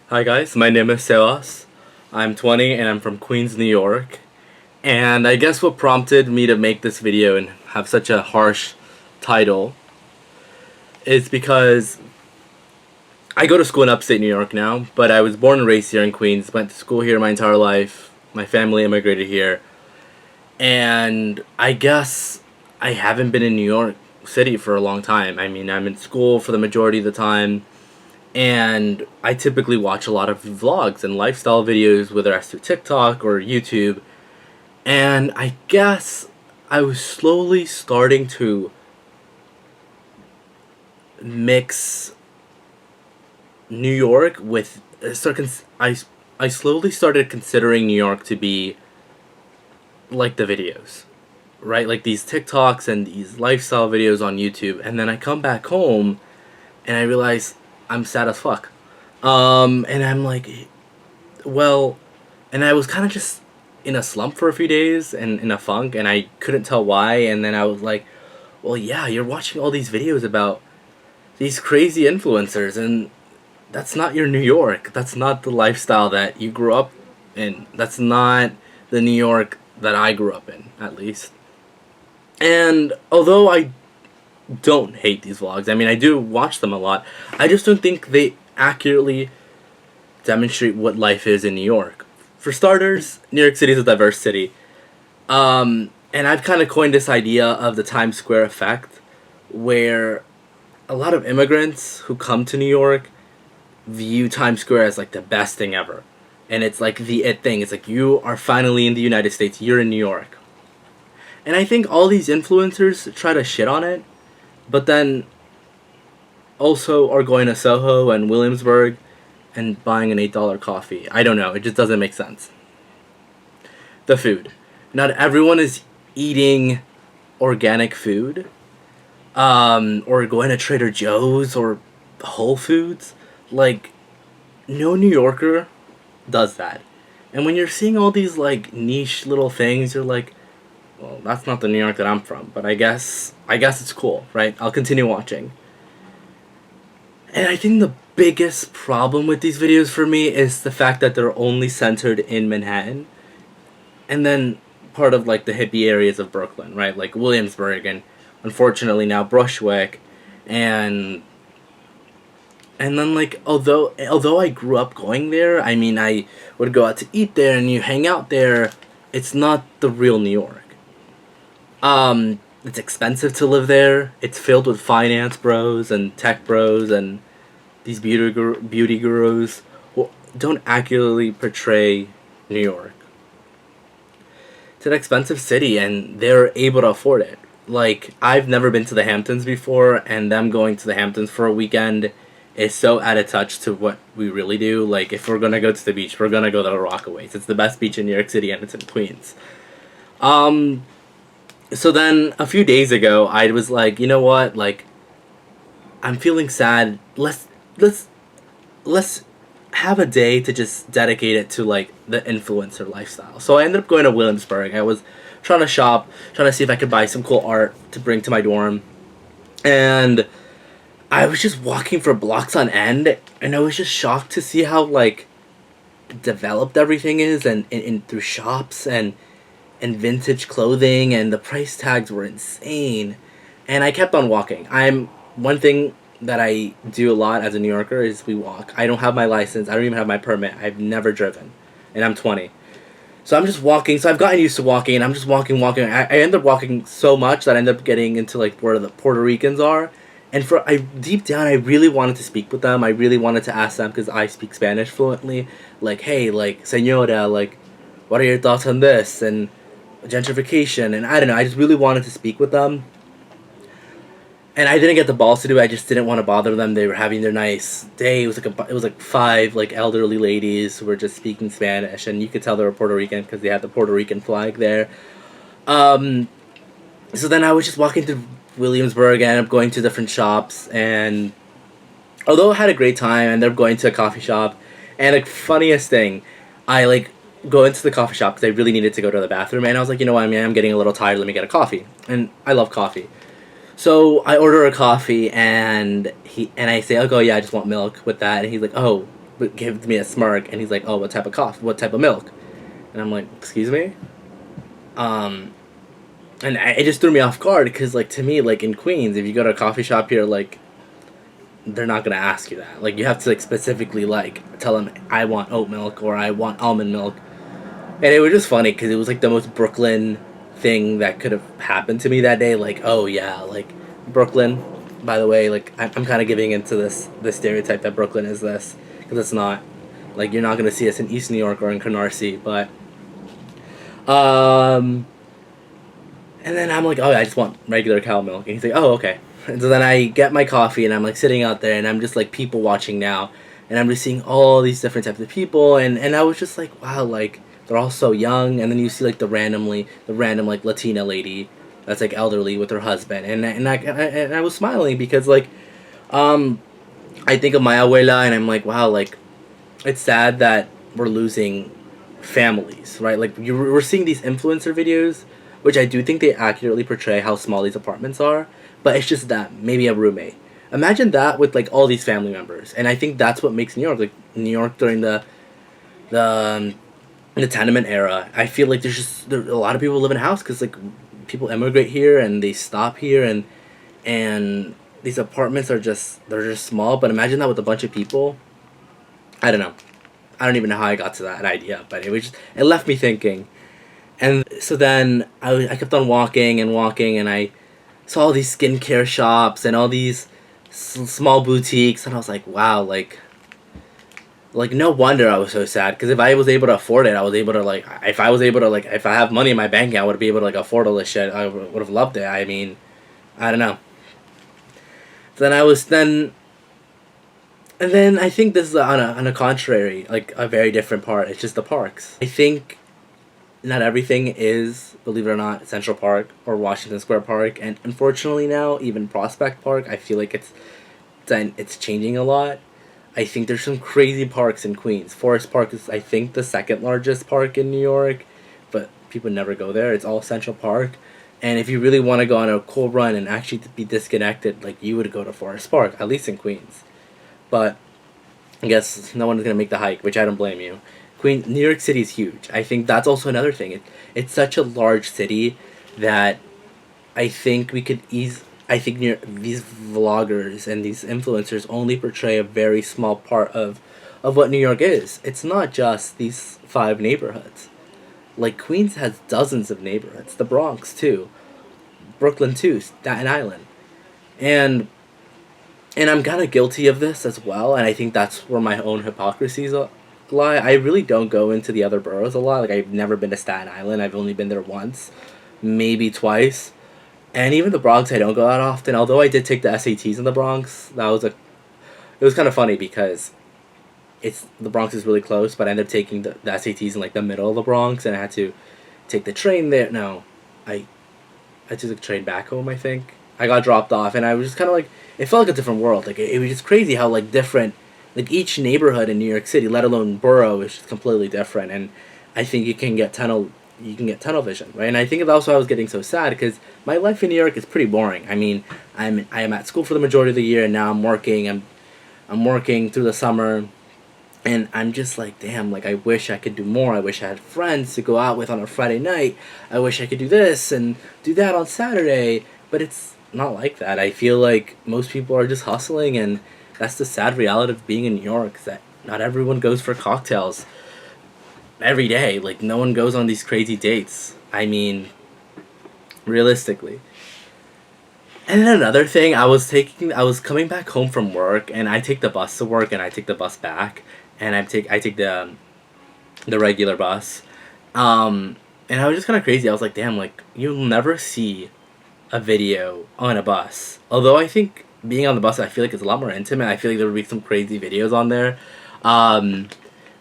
Hi guys, my name is Sebas. I'm 20 and I'm from Queens, New York. And I guess what prompted me to make this video and have such a harsh title is because I go to school in upstate New York now, but I was born and raised here in Queens, went to school here my entire life. My family immigrated here. And I guess I haven't been in New York City for a long time. I mean, I'm in school for the majority of the time. And I typically watch a lot of vlogs and lifestyle videos, whether that's through TikTok or YouTube. And I guess I was slowly starting to mix New York with I slowly started considering New York to be like the videos, right? Like these TikToks and these lifestyle videos on YouTube. And then I come back home and I realize I'm sad as fuck. And I'm like, well, and I was kind of just in a slump for a few days and in a funk, and I couldn't tell why. And then I was like, well, yeah, you're watching all these videos about these crazy influencers, and that's not your New York. That's not the lifestyle that you grew up in. That's not the New York that I grew up in, at least. And although I don't hate these vlogs, I mean, I do watch them a lot, I just don't think they accurately demonstrate what life is in New York. For starters, New York City is a diverse city. And I've kind of coined this idea of the Times Square effect, where a lot of immigrants who come to New York view Times Square as like the best thing ever. And it's like the it thing. It's like you are finally in the United States, you're in New York. And I think all these influencers try to shit on it, but then also are going to Soho and Williamsburg and buying an $8 coffee. I don't know, it just doesn't make sense. The food. Not everyone is eating organic food, or going to Trader Joe's or Whole Foods. Like, no New Yorker does that. And when you're seeing all these, like, niche little things, you're like, well, that's not the New York that I'm from, but I guess it's cool, right? I'll continue watching. And I think the biggest problem with these videos for me is the fact that they're only centered in Manhattan. And then part of like the hippie areas of Brooklyn, right? Like Williamsburg and unfortunately now Bushwick. And then like although I grew up going there, I mean I would go out to eat there and you hang out there, it's not the real New York. It's expensive to live there. It's filled with finance bros and tech bros and these beauty gurus who don't accurately portray New York. It's an expensive city and they're able to afford it. Like, I've never been to the Hamptons before, and them going to the Hamptons for a weekend is so out of touch to what we really do. Like, if we're gonna go to the beach, we're gonna go to the Rockaways. It's the best beach in New York City and it's in Queens. So then a few days ago, I was like, you know what? Like, I'm feeling sad. Let's have a day to just dedicate it to like the influencer lifestyle. So I ended up going to Williamsburg. I was trying to shop, trying to see if I could buy some cool art to bring to my dorm. And I was just walking for blocks on end, and I was just shocked to see how like developed everything is, and through shops and vintage clothing, and the price tags were insane. And I kept on walking. One thing that I do a lot as a New Yorker is we walk. I don't have my license. I don't even have my permit. I've never driven. And I'm 20. So I'm just walking. So I've gotten used to walking, and I'm just walking. I end up walking so much that I end up getting into like where the Puerto Ricans are. And deep down, I really wanted to speak with them. I really wanted to ask them, because I speak Spanish fluently. Like, hey, like, señora, like, what are your thoughts on this? And gentrification, and I don't know, I just really wanted to speak with them, and I didn't get the balls to do it. I just didn't want to bother them. They were having their nice day. It was like five like elderly ladies who were just speaking Spanish, and you could tell they were Puerto Rican because they had the Puerto Rican flag there. So then I was just walking through Williamsburg, and I ended up going to different shops, and although I had a great time, I ended up going to a coffee shop, and the funniest thing, I like go into the coffee shop because I really needed to go to the bathroom, and I was like, you know what, I mean, I'm getting a little tired, let me get a coffee. And I love coffee. So I order a coffee, and I say, oh yeah, I just want milk with that. And he's like, oh, but gives me a smirk, and he's like, "Oh, what type of coffee? What type of milk?" And I'm like, "Excuse me." Um, and it just threw me off guard because, like, to me, like in Queens, if you go to a coffee shop here, like, they're not gonna ask you that. Like, you have to like specifically like tell them I want oat milk or I want almond milk. And it was just funny because it was like the most Brooklyn thing that could have happened to me that day. Like, oh yeah, like Brooklyn. By the way, like I'm kind of giving into this stereotype that Brooklyn is this, because it's not. Like, you're not gonna see us in East New York or in Canarsie, but um, and then I'm like, oh, I just want regular cow milk, and he's like, oh, okay. And so then I get my coffee, and I'm like sitting out there, and I'm just like people watching now, and I'm just seeing all these different types of people, and I was just like, wow, like they're all so young, and then you see like the random like Latina lady that's like elderly with her husband, and I was smiling because like um I think of my abuela, and I'm like, wow, like it's sad that we're losing families, right? Like we're seeing these influencer videos, which I do think they accurately portray how small these apartments are, but it's just that maybe a roommate. Imagine that with like all these family members, and I think that's what makes New York like New York during the the tenement era. I feel like a lot of people live in a house because like people immigrate here and they stop here, and these apartments are just they're just small. But imagine that with a bunch of people. I don't know. I don't even know how I got to that idea, but it left me thinking. And so then I kept on walking and walking, and I saw all these skincare shops and all these small boutiques, and I was like, wow, like no wonder I was so sad, because if I was able to afford it, I was able to like if I was able to like if I have money in my bank account, I would be able to like afford all this shit. I would have loved it. I mean, I don't know. Then I was then And then I think this is on a contrary, like a very different part. It's just the parks. I think not everything is, believe it or not, Central Park or Washington Square Park, and unfortunately now even Prospect Park. I feel like it's changing a lot. I think there's some crazy parks in Queens. Forest Park is, I think, the second largest park in New York, but people never go there. It's all Central Park. And if you really want to go on a cool run and actually be disconnected, like, you would go to Forest Park, at least in Queens. But I guess no one is gonna make the hike, which I don't blame you. New York City is huge. I think that's also another thing. It's such a large city that I think we could I think these vloggers and these influencers only portray a very small part of what New York is. It's not just these 5 neighborhoods. Like, Queens has dozens of neighborhoods. The Bronx too, Brooklyn too, Staten Island, and I'm kind of guilty of this as well, and I think that's where my own hypocrisies lie. I really don't go into the other boroughs a lot. Like, I've never been to Staten Island. I've only been there once, maybe twice. And even the Bronx, I don't go that often. Although I did take the SATs in the Bronx. It was kind of funny because the Bronx is really close, but I ended up taking the SATs in like the middle of the Bronx, and I had to take the train there. No, I took the train back home, I think. I got dropped off, and I was just kind of like, it felt like a different world. Like, it was just crazy how, like, different, like, each neighborhood in New York City, let alone borough, is just completely different. And I think you can get tunnel vision, right? And I think that's why I was getting so sad, because my life in New York is pretty boring. I mean, I am at school for the majority of the year, and now I'm working. I'm working through the summer, and I'm just like, damn, like, I wish I could do more. I wish I had friends to go out with on a Friday night. I wish I could do this and do that on Saturday, but it's not like that. I feel like most people are just hustling, and that's the sad reality of being in New York, is that not everyone goes for cocktails every day. Like, no one goes on these crazy dates. I mean, realistically. And then another thing, I was coming back home from work, and I take the bus to work, and I take the bus back, and I take the regular bus. And I was just kind of crazy. I was like, damn, like, you'll never see a video on a bus. Although I think being on the bus, I feel like it's a lot more intimate. I feel like there would be some crazy videos on there.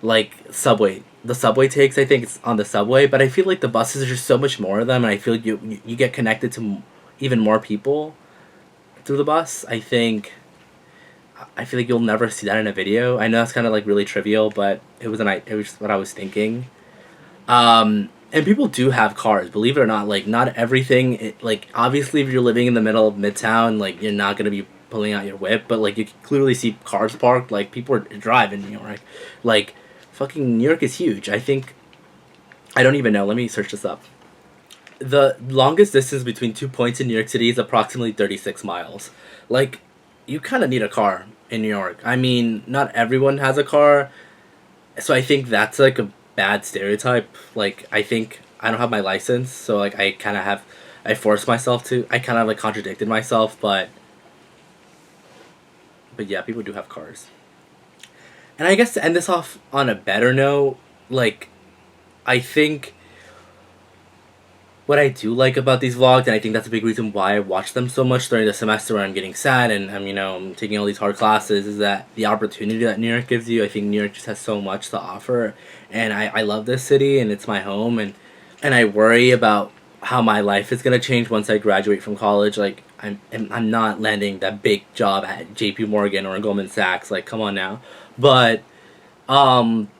Like the subway takes, I think it's on the subway, but I feel like the buses are just so much more of them, and I feel like you get connected to even more people through the bus. I feel like you'll never see that in a video. I know that's kind of like really trivial, but it was just what I was thinking. And people do have cars, believe it or not. Like, not everything, like, obviously if you're living in the middle of Midtown, like, you're not going to be pulling out your whip, but like you can clearly see cars parked. Like people are driving in New York. Like fucking New York is huge. I think I don't even know. Let me search this up. The longest distance between 2 points in New York City is approximately 36 miles. Like, you kind of need a car in New York. I mean, not everyone has a car, so I think that's like a bad stereotype. Like, I think I don't have my license, so like I forced myself to. I kind of like contradicted myself, but yeah, people do have cars. And I guess to end this off on a better note, like, I think what I do like about these vlogs, and I think that's a big reason why I watch them so much during the semester when I'm getting sad and I'm taking all these hard classes, is that the opportunity that New York gives you. I think New York just has so much to offer, and I love this city, and it's my home, and I worry about how my life is gonna change once I graduate from college. Like, I'm not landing that big job at J.P. Morgan or Goldman Sachs. Like, come on now, but um,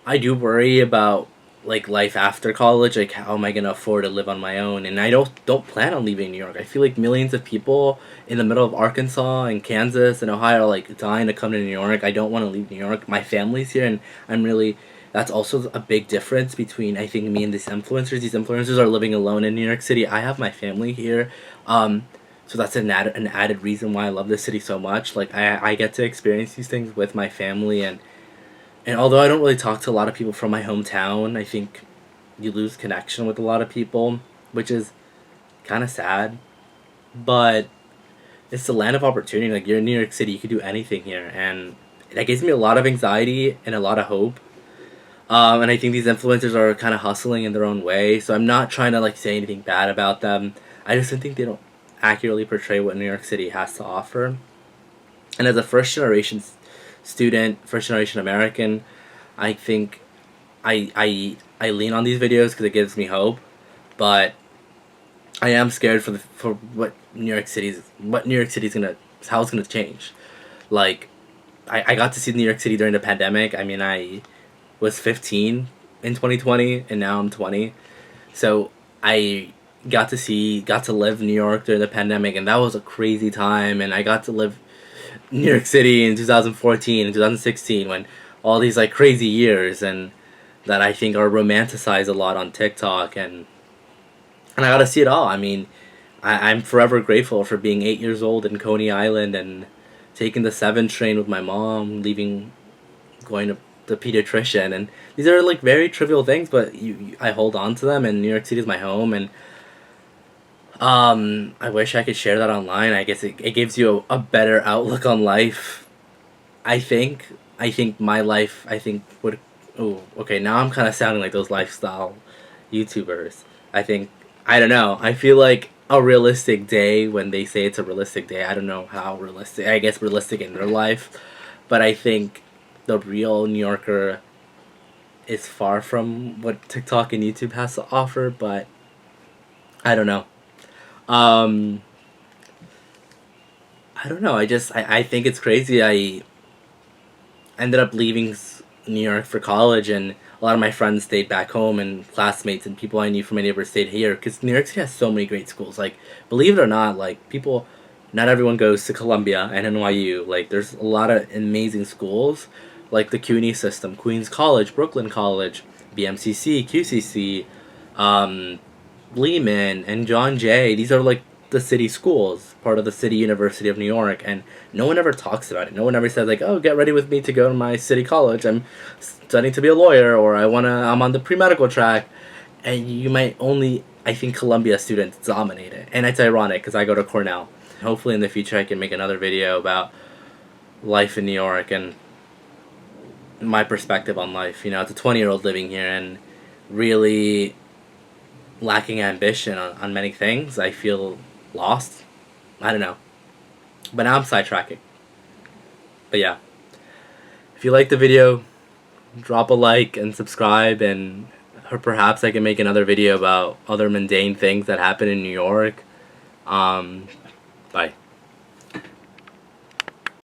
I do worry about like life after college. Like, how am I gonna afford to live on my own? And I don't plan on leaving New York. I feel like millions of people in the middle of Arkansas and Kansas and Ohio are like dying to come to New York. I don't want to leave New York. My family's here, and I'm really that's also a big difference between, I think, me and these influencers. These influencers are living alone in New York City. I have my family here. So that's an added reason why I love this city so much. Like, I get to experience these things with my family, and although I don't really talk to a lot of people from my hometown, I think you lose connection with a lot of people, which is kind of sad. But it's the land of opportunity. Like, you're in New York City, you can do anything here, and that gives me a lot of anxiety and a lot of hope. And I think these influencers are kind of hustling in their own way, so I'm not trying to like say anything bad about them. I just don't think they don't accurately portray what New York City has to offer. And as a first generation student, first generation American, I think I lean on these videos because it gives me hope, but I am scared for what New York City's gonna how it's gonna change. Like, I got to see New York City during the pandemic. I mean, I was 15 in 2020, and now I'm 20, so I got to live in New York during the pandemic, and that was a crazy time. And I got to live New York City in 2014 and 2016, when all these like crazy years, and that I think are romanticized a lot on TikTok, and I got to see it all. I mean, I'm forever grateful for being 8 years old in Coney Island and taking the 7 train with my mom, going to the pediatrician, and these are like very trivial things, but I hold on to them, and New York City is my home, and I wish I could share that online. I guess it gives you a better outlook on life. I think my life, would. Oh, okay, now I'm kind of sounding like those lifestyle YouTubers. I don't know. I feel like a realistic day, when they say it's a realistic day, I don't know how realistic. I guess realistic in their life, but I think the real New Yorker is far from what TikTok and YouTube has to offer. But I don't know. Um, I don't know. I think it's crazy. I ended up leaving New York for college, and a lot of my friends stayed back home, and classmates and people I knew from my neighbors stayed here, because New York City has so many great schools. Like, believe it or not, like, not everyone goes to Columbia and NYU. Like, there's a lot of amazing schools, like the CUNY system, Queens College, Brooklyn College, BMCC, QCC, Lehman, and John Jay. These are like the city schools, part of the City University of New York, and no one ever talks about it. No one ever says like, "Oh, get ready with me to go to my city college. I'm studying to be a lawyer," or I'm on the pre-medical track." And you might only, I think, Columbia students dominate it, and it's ironic because I go to Cornell. Hopefully, in the future, I can make another video about life in New York and my perspective on life. It's a 20-year-old living here and really lacking ambition on many things. I feel lost. I don't know. But now I'm sidetracking. But yeah. If you like the video, drop a like and subscribe, and or perhaps I can make another video about other mundane things that happen in New York. Bye.